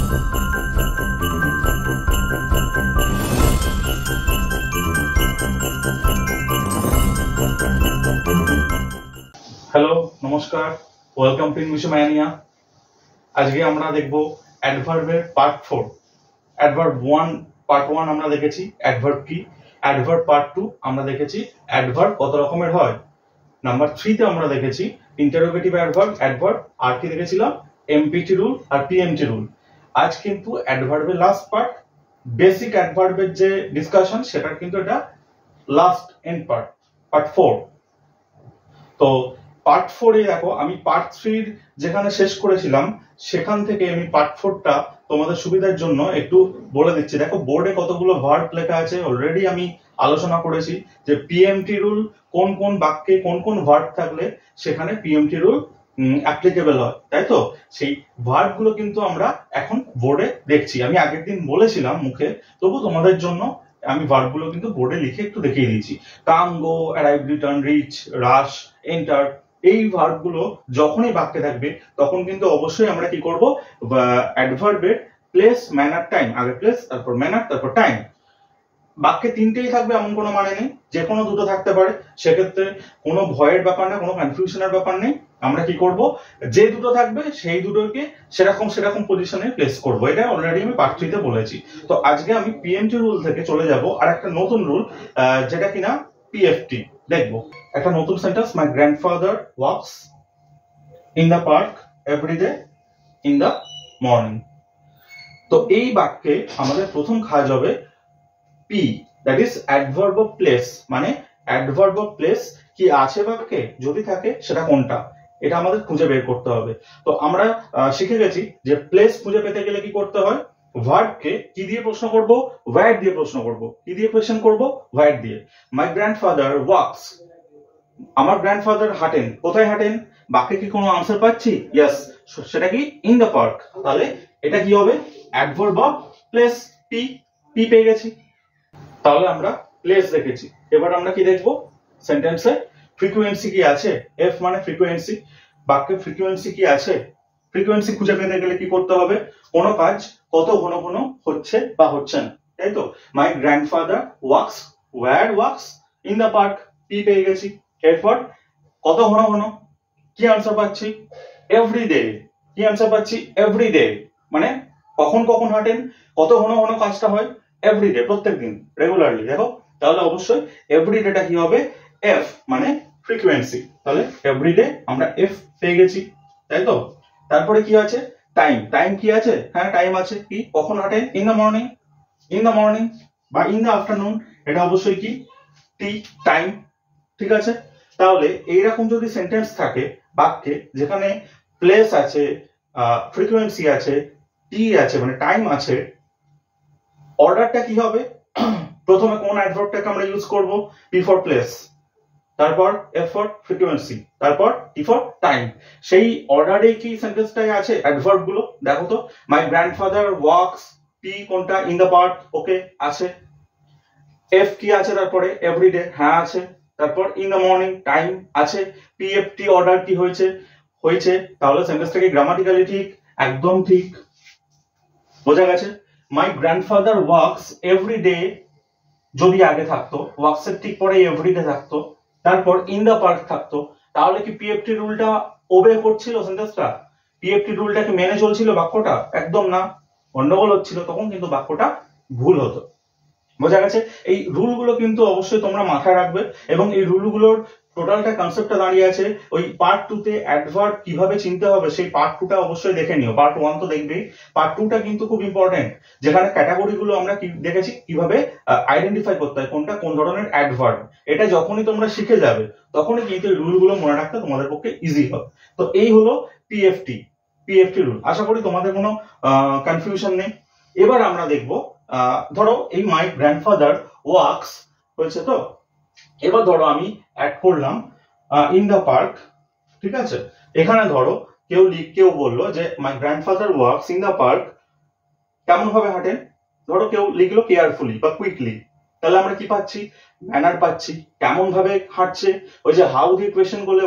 Hello, নমস্কার, welcome to English mania. আজকে আমরা দেখব অ্যাডভার্বের পার্ট 4। অ্যাডভার্ব 1 পার্ট 1 আমরা দেখেছি অ্যাডভার্ব কি, অ্যাডভার্ব পার্ট 2 আমরা দেখেছি অ্যাডভার্ব কত রকমের হয়। নাম্বার 3 তে আমরা দেখেছি ইন্টারোগেটিভ অ্যাডভার্ব, আর কি দেখেছিলাম এমপিটি রুল আর পিএমটি রুল। আজ কিন্তু অ্যাডভার্বের লাস্ট পার্ট, বেসিক অ্যাডভার্বের যে ডিসকাশন সেটার কিন্তু এটা লাস্ট এন্ড পার্ট, পার্ট 4। তো পার্ট 4 এ দেখো আমি পার্ট 3 যেখানে শেষ করেছিলাম সেখান থেকে আমি পার্ট 4টা তোমাদের সুবিধার জন্য একটু বলে দিচ্ছি। দেখো বোর্ডে কতগুলো ভার্ব লেখা আছে, অলরেডি আমি আলোচনা করেছি যে পিএমটি রুল কোন কোন বাক্যে কোন কোন ভার্ব থাকলে সেখানে পিএমটি রুল অ্যাপ্লিকেবল হয়, তাই তো? সেই ভার্ব গুলো কিন্তু আমরা এখন বোর্ডে দেখছি। আমি আগের দিন বলেছিলাম মুখে, তবু তোমাদের জন্য আমি ভার্ব গুলো কিন্তু বোর্ডে লিখে একটু দেখিয়ে দিয়েছি। কাম, গো, অ্যারাইভ, রিটার্ন, রিচ, রাশ, এন্টার, এই ভার্ব গুলো যখনই বাক্যে থাকবে তখন কিন্তু অবশ্যই আমরা কি করব, অ্যাডভার্বের প্লেস, ম্যানার, টাইম, আগে প্লেস তারপর ম্যানার তারপর টাইম। বাক্যে তিনটেই থাকবে এমন কোনো মানে নেই, যে কোনো দুটো থাকতে পারে, সেক্ষেত্রে কোনো ভয়ের ব্যাপার না, কোনো কনফিউশনের ব্যাপার নেই। আমরা কি করব, যে দুটো থাকবে সেই দুটোকে সেরকম পজিশনে প্লেস করব। এটা অলরেডি আমি পার্ট 3 তে বলেছি। তো আজকে আমি পিএমটি রুল থেকে চলে যাব আর একটা নতুন রুল, যেটা কিনা পিএফটি দেখবো। একটা নতুন sentence, my grandfather walks in the park every day in the morning. তো এই বাক্যে আমাদের প্রথম কাজ হবে P, that is adverb of place. মানে অ্যাডভার্ব অফ প্লেস কি আছে বাক্যে, যদি থাকে সেটা কোনটা, এটা আমাদের খুঁজে বের করতে হবে। তো আমরা শিখে গেছি যে প্লেস খুঁজে পেতে গেলে কি করতে হয়, ভার্বকে কি দিয়ে প্রশ্ন করব, ওয়্যার দিয়ে প্রশ্ন করব। কি দিয়ে কোয়েশ্চেন করব, ওয়্যার দিয়ে। মাই গ্র্যান্ডফাদার ওয়াকস, আমার গ্র্যান্ডফাদার হাঁটেন, কোথায় হাঁটেন? বাক্যে কি কোনো আনসার পাচ্ছি? ইয়েস, সেটা কি ইন দ্য পার্ক। তাহলে এটা কি হবে, adverb of place, P, P পেয়ে গেছি। তাহলে আমরা প্লেস দেখেছি, এবার আমরা কি দেখবো, সেন্টেন্সে ফ্রিকোয়েন্সি কি আছে। এফ মানে ফ্রিকোয়েন্সি, বাক্যে ফ্রিকোয়েন্সি কি আছে। ফ্রিকোয়েন্সি খুঁজে পেতে গেলে কি করতে হবে, কোনো কাজ কত ঘন ঘন হচ্ছে বা হচ্ছে না, তাই তো? My grandfather walks, where walks in the park, P পেয়ে গেছি। এরপর কত ঘন ঘন, কি আনসার পাচ্ছি, এভরিডে, কি আনসার পাচ্ছি, এভরিডে, মানে কখন কখন হাঁটেন, কত ঘন ঘন কাজটা হয়, এভরিডে, প্রত্যেকদিন, রেগুলারলি। দেখো তাহলে অবশ্যই এভরিডেটা কি হবে, এফ মানে ফ্রিকোয়েন্সি। তাহলে এভরিডে আমরা এফ পেয়ে গেছি, তাই তো? তারপরে কি আছে, টাইম, টাইম কি আছে, হ্যাঁ টাইম আছে, কি কখন হাঁটেন, in the morning, in the morning বা ইন দ্য আফটারনুন, এটা অবশ্যই কি টি, টাইম, ঠিক আছে? তাহলে এইরকম যদি সেন্টেন্স থাকে বাক্যে, যেখানে প্লেস আছে, ফ্রিকোয়েন্সি আছে, টি আছে মানে টাইম আছে, অর্ডারটা কি হবে, প্রথমে কোন অ্যাডভার্বটাকে আমরা ইউজ করব, পি ফর প্লেস, তারপর এফ ফর ফ্রিকোয়েন্সি, তারপর টি ফর টাইম। সেই অর্ডারে কি সেন্টেন্সটাই আছে অ্যাডভার্ব গুলো, দেখো তো। মাই গ্র্যান্ডফাদার ওয়াকস, পি কোনটা, ইন দ্য পার্ক, ওকে আছে। এফ কি আছে তারপরে, এভরিডে, হ্যাঁ আছে। তারপর ইন দ্য মর্নিং, টাইম আছে। পিএফটি অর্ডার কি হয়েছে, হয়েছে। তাহলে সেন্টেন্সটা কি গ্রামাটিক্যালি ঠিক, একদম ঠিক, বোঝা গেছে। মাই গ্র্যান্ডফাদার ওয়াকস এভরিডে যদি আগে থাকতো, ওয়াকস এর ঠিক পরে এভরিডে থাকতো, তারপর ইন দ্য পার্ক থাকতো, তাহলে কি পিএফটি রুলটা ওবে করছিল সেন্টেন্সটা? পিএফটি রুলটা কি মেনে চলছিল বাক্যটা? একদম না, গন্ডগোল হচ্ছিল, তখন কিন্তু বাক্যটা ভুল হতো। বোঝা গেছে? এই রুলগুলো কিন্তু অবশ্যই তোমরা মাথায় রাখবে, এবং এই রুলগুলোর টোটালটা কনসেপ্টটা দাঁড়িয়ে আছে ওই পার্ট 2 তে অ্যাডভার্ব কিভাবে চিনতে হবে, সেই পার্ট 2টা অবশ্যই দেখে নিও। পার্ট 1 তো দেখবেই, পার্ট 2টা কিন্তু খুব ইম্পর্টেন্ট, যেখানে ক্যাটাগরিগুলো আমরা কি দেখেছি, কিভাবে আইডেন্টিফাই করতে হয় কোনটা কোন ধরনের অ্যাডভার্ব। এটা যখনই তোমরা শিখে যাবে তখনই কিন্তু এই রুলগুলো মনে রাখতে তোমাদের পক্ষে ইজি হবে। তো এই হলো পিএফটি, পিএফটি রুল। আশা করি তোমাদের কোনো কনফিউশন নেই। এবার আমরা দেখবো, ধরো এই মাই গ্র্যান্ডফাদার ওয়াকস হয়েছে, তো এবার ধরো আমি অ্যাড করলাম ইন দ্য পার্ক, ঠিক আছে? এখানে ধরো কেউ বললো যে মাই grandfather walks in the park, কেমন ভাবে হাঁটেন, ধরো কেউ লিখলো কেয়ারফুলি বা কুইকলি, তাহলে আমরা কি পাচ্ছি, ম্যানার পাচ্ছি। কেমন ভাবে হাঁটছে, ওই যে হাউ দিয়ে কোয়েশ্চেন করলে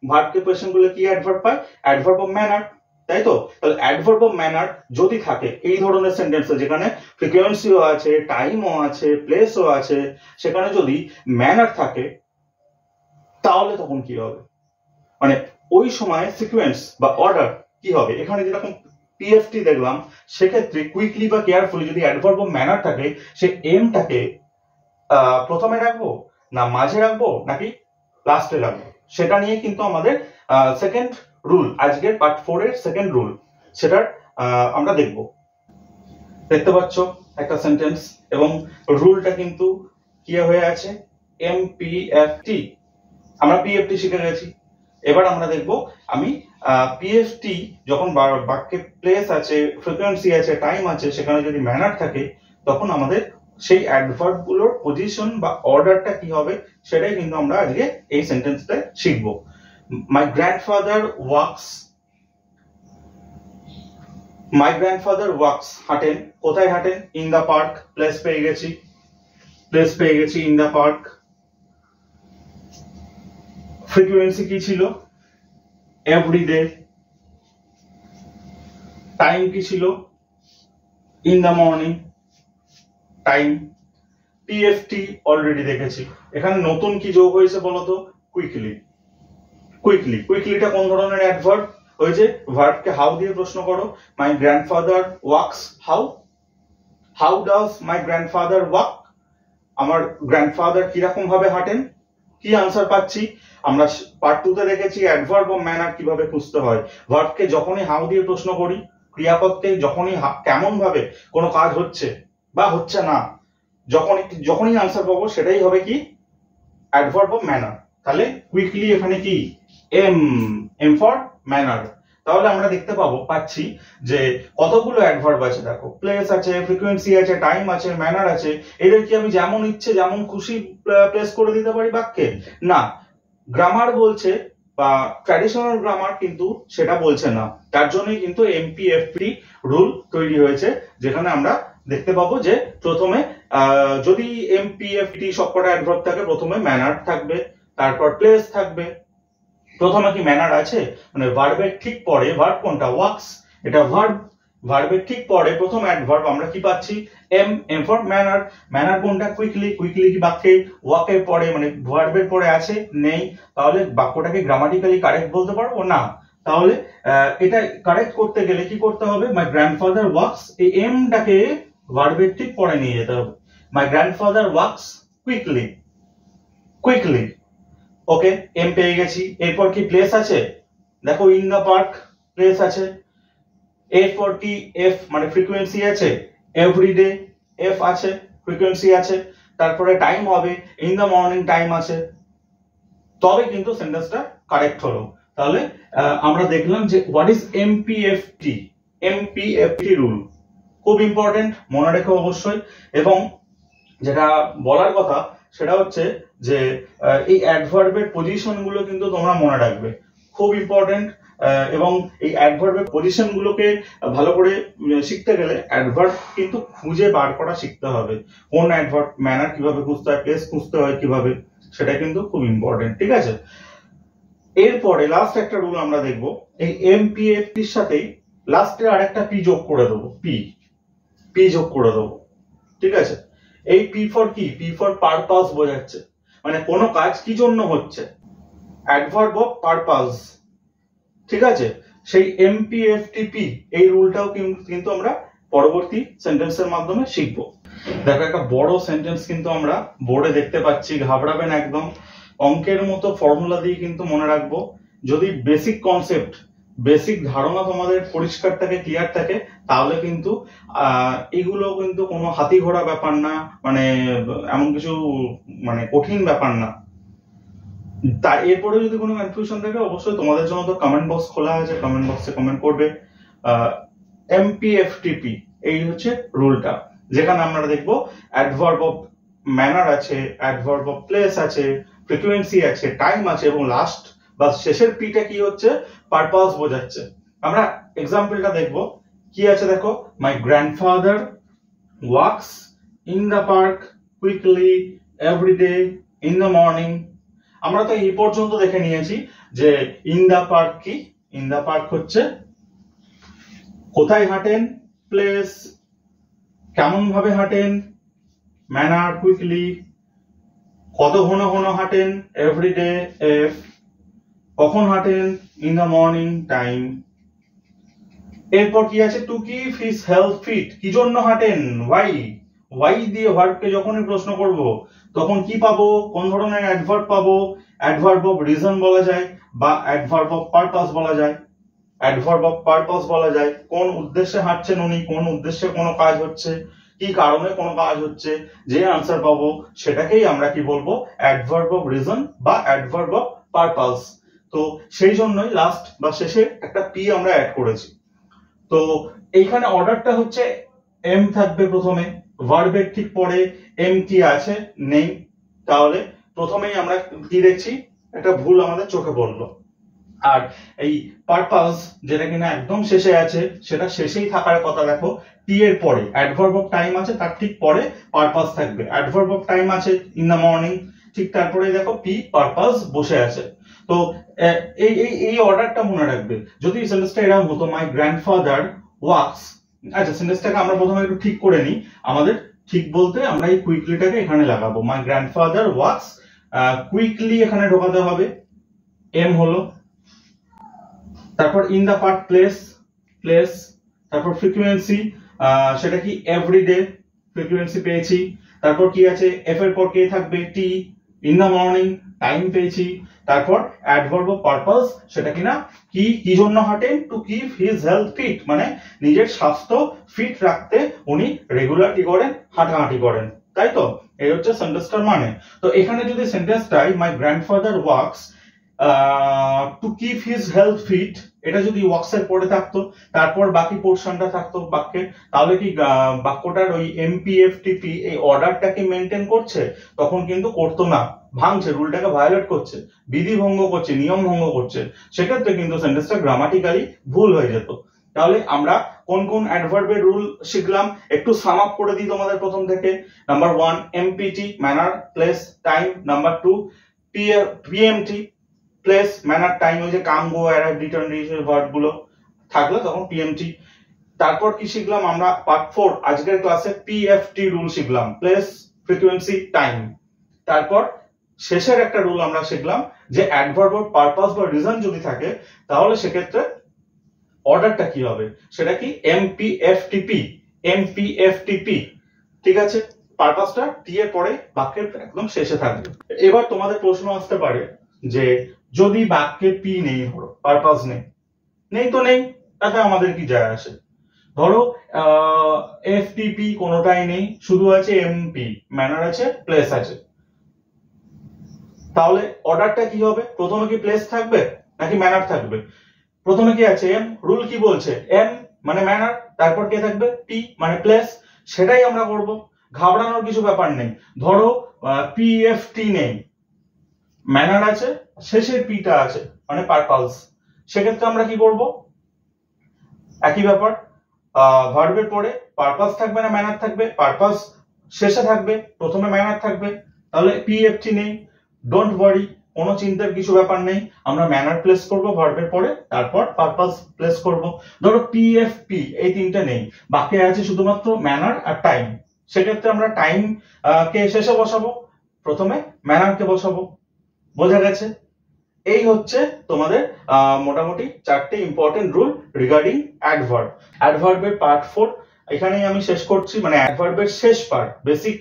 ভার্বকে কোয়েশ্চেন করলে কি অ্যাডভার্ব পায়, অ্যাডভার্ব অফ ম্যানার। তাই তো? তাহলে অ্যাডভার্ব অফ ম্যানার যদি থাকে এই ধরনের সেন্টেন্সে, যেখানে ফ্রিকোয়েন্সিও আছে, টাইমও আছে, প্লেসও আছে, সেখানে যদি ম্যানার থাকে, তাহলে তখন কি হবে? মানে ওই সময় সিকোয়েন্স বা অর্ডার কি হবে? এখানে যেরকম পিএফটি দেখলাম, সেক্ষেত্রে কুইকলি বা কেয়ারফুলি যদি অ্যাডভার্ব অফ ম্যানার থাকে, সে এমটাকে প্রথমে রাখবো, না মাঝে রাখবো, নাকি লাস্টে রাখবো, সেটা নিয়ে কিন্তু আমাদের সেকেন্ড রুল, আজকের পার্ট 4 এর সেকেন্ড রুল, সেটার আমরা দেখব। দেখতে পাচ্ছ একটা সেন্টেন্স, এবং রুলটা কিন্তু কি হয়ে আছে, এমপিএফটি। আমরা পিএফটি শিখে গেছি। এবার আমরা দেখব আমি পিএফটি যখন বাক্যে প্লেস আছে, ফ্রিকোয়েন্সি আছে, টাইম আছে, সেখানে যদি ম্যানার থাকে, তখন আমাদের সেই অ্যাডভার্ব গুলোর পজিশন বা অর্ডারটা কি হবে, সেটাই কিন্তু আমরা আজকে এই সেন্টেন্সটা শিখবো। মাই গ্র্যান্ডফাদার ওয়ার্কস, মাই গ্র্যান্ডফাদার ওয়ার্কস, হাঁটেন। কোথায় হাঁটেন? In the park. প্লেস পেয়ে গেছি, প্লেস পেয়ে গেছি, ইন দা পার্ক। ফ্রিকোয়েন্সি কি ছিল? এভরিডে। টাইম কি ছিল? In the morning. Time. PFT already দেখেছি। এখানে নতুন কি যোগ হয়েছে বলতো? কুইকলি। কুইকলি, কুইকলিটা কোন ধরনের অ্যাডভার্ব হয়েছে? ভার্বকে হাউ দিয়ে প্রশ্ন করো। মাই grandfather works how, how does my grandfather work? আমার গ্র্যান্ডফাদার কিরকম ভাবে হাঁটেন? কি আনসার পাচ্ছি? আমরা পার্ট 2 তে দেখেছি অ্যাডভার্ব অফ ম্যানার কিভাবে খুঁজতে হয়। ভার্বকে যখনই হাউ দিয়ে প্রশ্ন করি, ক্রিয়াপদকে যখনই কেমন ভাবে কোনো কাজ হচ্ছে বা হচ্ছে না, যখনই আনসার পাবো, সেটাই হবে কি? Adverb of manner. তাহলে কুইকলি এখানে কি? M, M for manner. তাহলে আমরা দেখতে পাচ্ছি যে কতগুলো অ্যাডভার্ব আছে। দেখো, প্লেস আছে, ফ্রিকোয়েন্সি আছে, টাইম আছে, ম্যানার আছে। এদের কি আমি যেমন ইচ্ছে যেমন খুশি প্লেস করে দিতে পারি বাক্যে? না, গ্রামার বলছে বা ট্র্যাডিশনাল গ্রামার কিন্তু সেটা বলছে না। তার জন্যই কিন্তু এমপিএফটি রুল তৈরি হয়েছে, যেখানে আমরা দেখতে পাবো যে প্রথমে যদি এমপিএফটি সবকটা অ্যাডভার্ব থাকে, প্রথমে ম্যানার থাকবে, তারপর প্লেস থাকবে। প্রথমে কি ম্যানার আছে? মানে ভার্বের ঠিক পরে, ভার্ব কোনটা? ওয়ার্কস, এটা ভার্ব। ভার্বের ঠিক পরে প্রথম অ্যাডভার্ব আমরা কি পাচ্ছি? M, M for manner. Manner কোনটা? কুইকলি। কুইকলি কি বাক্যে ওয়ার্কের পরে, মানে ভার্বের পরে আছে? নেই। তাহলে বাক্যটাকে গ্রামাটিক্যালি কারেক্ট বলতে পারবো না। তাহলে এটা কারেক্ট করতে গেলে কি করতে হবে? মাই গ্র্যান্ডফাদার ওয়ার্কস, এই এমটাকে ভার্বের ঠিক পরে নিয়ে যেতে হবে। My grandfather works quickly, quickly. Okay, M পেয়ে গেছি। এরপর কি প্লেস আছে? দেখো, ইন দা পার্ক, প্লেস আছে। এরপর কি এফ, মানে ফ্রিকোয়েন্সি আছে। এভরিডে, এফ আছে, ফ্রিকোয়েন্সি আছে। তারপরে টাইম হবে, ইন দা মর্নিং, টাইম আছে। তবে কিন্তু সেন্টেন্সটা কারেক্ট হলো। তাহলে আমরা দেখলাম যে হোয়াট ইজ এমপিএফটি। এমপিএফটি রুল খুব ইম্পর্টেন্ট, মনে রেখো অবশ্যই। এবং যেটা বলার কথা সেটা হচ্ছে যে এই অ্যাডভার্বের পজিশন গুলো কিন্তু তোমরা মনে রাখবে, খুব ইম্পর্টেন্ট। এবং এই অ্যাডভার্বের পজিশন গুলোকে ভালো করে শিখতে গেলে অ্যাডভার্ব কিন্তু খুঁজে বার করা শিখতে হবে। কোন অ্যাডভার্ব, ম্যানার কিভাবে খুঁজতে হয়, প্লেস খুঁজতে হয় কিভাবে, সেটা কিন্তু খুব ইম্পর্টেন্ট। ঠিক আছে, এরপরে লাস্ট একটা রুল আমরা দেখবো। এই এমপিএফটির সাথেই লাস্টে আরেকটা পি যোগ করে দেবো, পি যোগ করে দেবো। ঠিক আছে, এই পি ফর কি? পি ফর পারপাস বোঝাচ্ছে, মানে কোন কাজ কি জন্য হচ্ছে, অ্যাডভার্ব অফ পারপাস। ঠিক আছে, সেই এমপিএফটিপি এই রুলটাও কিন্তু আমরা পরবর্তী সেন্টেন্সের মাধ্যমে শিখবো। দেখো, একটা বড় সেন্টেন্স কিন্তু আমরা বোর্ডে দেখতে পাচ্ছি, ঘাবড়াবেন একদম। অঙ্কের মতো ফর্মুলা দিয়ে কিন্তু মনে রাখবো। যদি বেসিক কনসেপ্ট, বেসিক ধারণা তোমাদের পরিষ্কার থাকে, ক্লিয়ার থাকে, তাহলে কিন্তু এগুলো কিন্তু কোনো হাতি ঘোড়া ব্যাপার না, মানে এমন কিছু মানে কঠিন ব্যাপার না। তাই এরপরে যদি কোনো কনফিউশন থাকে, অবশ্যই তোমাদের জন্য তো কমেন্ট বক্স খোলা আছে, কমেন্ট বক্সে কমেন্ট করবে। এমপিএফটিপি এই হচ্ছে রুলটা, যেখানে আমরা দেখবো অ্যাডভার্ব অফ ম্যানার আছে, অ্যাডভার্ব অফ প্লেস আছে, ফ্রিকোয়েন্সি আছে, টাইম আছে, এবং লাস্ট বা শেষের পিটা কি হচ্ছে? পারপাস বোঝাচ্ছে। আমরা এক্সাম্পলটা দেখবো, কি আছে দেখো। My grandfather works in the park quickly everyday in the morning. আমরা তো এই পর্যন্ত দেখে নিয়েছি যে ইন দ্য পার্ক কি? ইন দ্য পার্ক হচ্ছে কোথায় হাঁটেন, প্লেস, কেমন ভাবে হাঁটেন, ম্যানার, কুইকলি, কত ঘন ঘন হাঁটেন, এভরিডে, এফ, কখন হাঁটেন, ইন দ্য মর্নিং, টাইম। এরপর কি আছে, to keep his health fit, কি জন্য হাঁটেন, ওয়াই। ওয়াই দিয়ে ভার্বকে যখনই প্রশ্ন করব তখন কি পাবো, কোন ধরনের অ্যাডভার্ব পাবো, অ্যাডভার্ব অফ রিজন বলা যায় বা অ্যাডভার্ব অফ পারপাস বলা যায়। অ্যাডভার্ব অফ পারপাস বলা যায় কোন উদ্দেশ্যে হাঁটছেন উনি, কোন উদ্দেশ্যে কোনো কাজ হচ্ছে, কি কারণে কোনো কাজ হচ্ছে, যে আনসার পাবো সেটাকেই আমরা কি বলবো, অ্যাডভার্ব অফ রিজন বা অ্যাডভার্ব অফ পারপাস। তো সেই জন্যই লাস্ট বা শেষে একটা পি আমরা অ্যাড করেছি। তো এইখানে অর্ডারটা হচ্ছে এম থাকবে প্রথমে, ভার্বের ঠিক পরে এম কি আছে, নেই। তাহলে প্রথমেই আমরা কি দেখছি, একটা ভুল আমাদের চোখে পড়লো। আর এই পারপাস যেটা কিনা একদম শেষে আছে, সেটা শেষেই থাকার কথা। দেখো টি এর পরে অ্যাডভার্ব অফ টাইম আছে, তার ঠিক পরে পারপাস থাকবে। অ্যাডভার্ব অফ টাইম আছে ইন দ্য মর্নিং, ঠিক তারপরে দেখো পি পারপাস বসে আছে। তো এই এই এই অর্ডারটা মনে রাখবে। যদি সেন্টেন্সটা এরকম হতো, মাই গ্র্যান্ডফাদার ওয়ার্কস, আচ্ছা সেন্টেন্সটাকে আমরা প্রথমে একটু ঠিক করে নিই। আমাদের ঠিক বলতে আমরা এই কুইকলিটাকে এখানে লাগাবো, মাই গ্র্যান্ডফাদার ওয়ার্কস, কুইকলি এখানে ঢোকাতে হবে, এম হলো। তারপর in the part place, place, তারপর ফ্রিকোয়েন্সি, সেটা কি এভরিডে, ফ্রিকোয়েন্সি পেয়েছি। তারপর কি আছে, এফ এর পর কে থাকবে, টি, ইন দা মর্নিং, টাইম পেয়েছি। তারপর অ্যাডভার্ব অফ পারপাস, সেটা কিনা কি, কি জন্য হাঁটেন, to keep his health fit, মানে নিজের স্বাস্থ্য ফিট রাখতে উনি রেগুলার কি করেন, হাঁটাহাঁটি করেন, তাই তো। এই হচ্ছে সেন্টেন্সটার মানে। তো এখানে যদি সেন্টেন্সটাই my grandfather works to keep his health fit, এটা যদি ওয়ার্কস এর পরে থাকতো, তারপর বাকি পোর্শনটা থাকতো বাক্যে, তাহলে কি বাক্যটার ওই এমপিএফটিপি এই অর্ডারটাকে মেনটেন করছে? তখন কিন্তু করতো না, ভাঙছে, রুলটাকে ভায়োলেট করছে, বিধি ভঙ্গ করছে, নিয়ম ভঙ্গ করছে। সেক্ষেত্রে কিন্তু সেন্টেন্সটা গ্রামাটিক্যালি ভুল হয়ে যেত। তাহলে আমরা কোন কোন অ্যাডভার্বের রুল শিখলাম, একটু সাম আপ করে দিই তোমাদের প্রথম থেকে। Number 1 এমপিটি, manner, place, time. Number 2 PMT, place, manner, time, ওই যে কাম, গো, অ্যারাইভ, রিটার্ন, ভার্ব গুলো থাকলো তখন পিএমটি। তারপর কি শিখলাম আমরা, পার্ট 4 আজকের ক্লাসে পিএফটি রুল শিখলাম, প্লেস, ফ্রিকোয়েন্সি, টাইম। তারপর শেষের একটা রুল আমরা শিখলাম যে অ্যাডভার্ব অফ পারপাস বা রিজন যদি থাকে, তাহলে সেক্ষেত্রে অর্ডারটা কি হবে, সেটা কি এমপিএফটিপি, এমপিএফটিপি, ঠিক আছে। পারপাসটা টি এর পরে বাক্যের একদম শেষে থাকবে। এবার তোমাদের প্রশ্ন আসতে পারে যে যদি বাক্যে পি নেই, ধরো পারপাস নেই, নেই তো নেই, তাতে আমাদের কি যায় আসে। ধরো এফটিপি কোনোটাই নেই, শুধু আছে এমপি, ম্যানার আছে, প্লেস আছে, তাহলে অর্ডারটা কি হবে, প্রথমে কি প্লেস থাকবে নাকি ম্যানার থাকবে? প্রথমে কি আছে, এম, রুল কি বলছে, এম মানে ম্যানার, তারপর কে থাকবে, পি মানে প্লেস, সেটাই আমরা করব, ঘাবড়ানোর কিছু ব্যাপার নেই। ধরো পিএফটি নেই, ম্যানার আছে, শেষের পিটা আছে মানে পারপাস, সেক্ষেত্রে আমরা কি করব, একই ব্যাপার, ভার্বের পরে পারপাস থাকবে না ম্যানার থাকবে, পারপাস শেষে থাকবে, প্রথমে ম্যানার থাকবে, তাহলে পিএফটি নেই, ডোন্ট ওয়ারি, কোনো চিন্তার কিছু ব্যাপার নেই, আমরা ম্যানার প্লেস করব ভার্বের পরে, তারপর পারপাস প্লেস করব। ধরো পিএফপি এই তিনটে নেই, বাকি আছে শুধুমাত্র ম্যানার আর টাইম, সেক্ষেত্রে আমরা টাইম কে শেষে বসাবো, প্রথমে ম্যানার কে বসাবো, বোঝা গেছে। এই হচ্ছে তোমাদের মোটামুটি চারটে ইম্পর্টেন্ট রুল রিগার্ডিং অ্যাডভার্ব। অ্যাডভার্বের পার্ট 4 এখানেই আমি শেষ করছি, মানে অ্যাডভার্বের শেষ পার্ট, বেসিক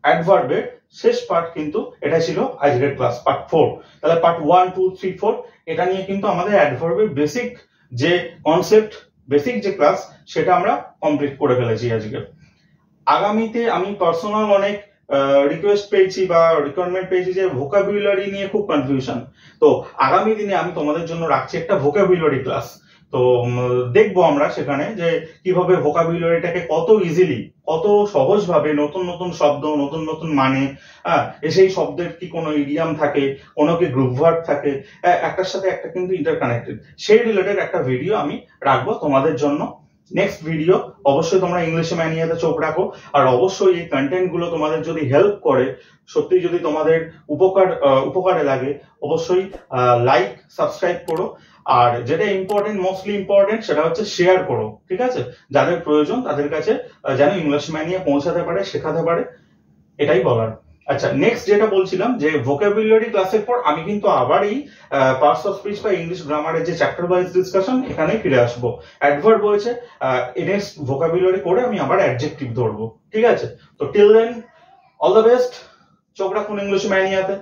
অ্যাডভার্বের শেষ পার্ট কিন্তু এটা ছিল আজকের ক্লাস, পার্ট 4। তাহলে পার্ট 1 2 3 4 এটা নিয়ে কিন্তু আমাদের অ্যাডভার্বের বেসিক যে কনসেপ্ট, বেসিক যে ক্লাস, সেটা আমরা কমপ্লিট করে ফেলেছি আজকে। আগামীতে আমি পার্সোনাল অনেক রিকোয়েস্ট পেয়েছি বা রিকোয়ারমেন্ট পেয়েছি যে ভোকাবুলারি নিয়ে খুব কনফিউশন, তো আগামী দিনে আমি তোমাদের জন্য রাখছি একটা ভোকাবুলারি ক্লাস। তো দেখবো আমরা সেখানে যে কিভাবে ভোকাবুলারিটাকে কত ইজিলি, কত সহজভাবে, নতুন নতুন শব্দ, নতুন নতুন মানে, সেই শব্দের কি কোনো ইডিয়াম থাকে, কোনো কি গ্রুপ ভার্ব থাকে, একটার সাথে একটা কিন্তু ইন্টারকানেক্টেড, সেই রিলেটেড একটা ভিডিও আমি রাখবো তোমাদের জন্য। নেক্সট ভিডিও অবশ্যই তোমরা ইংলিশ ম্যানিয়াতে চোখ রাখো, আর অবশ্যই এই কন্টেন্ট গুলো তোমাদের যদি হেল্প করে, সত্যি যদি তোমাদের উপকারে লাগে, অবশ্যই লাইক সাবস্ক্রাইব করো। আর যেটা ইম্পর্টেন্ট, মোস্টলি ইম্পর্টেন্ট, সেটা হচ্ছে শেয়ার করো, ঠিক আছে? যাদের প্রয়োজন তাদের কাছে যেন ইংলিশ ম্যানিয়া পৌঁছাতে পারে, শেখাতে পারে, এটাই বলার। আচ্ছা, নেক্সট যেটা বলছিলাম যে ভোকাবুলারি ক্লাসের পর আমি কিন্তু আবার এই পার্টস অফ স্পিচ বা ইংলিশ গ্রামারের যে চ্যাপ্টার ওয়াইজ ডিসকাশন, এখানে ফিরে আসবো। অ্যাডভার্ব হয়েছে, নেক্সট ভোকাবুলারি করে আমি আবার অ্যাডজেক্টিভ ধরবো, ঠিক আছে? তো till then, all the best, চোখ রাখুন ইংলিশ ম্যানিয়াতে।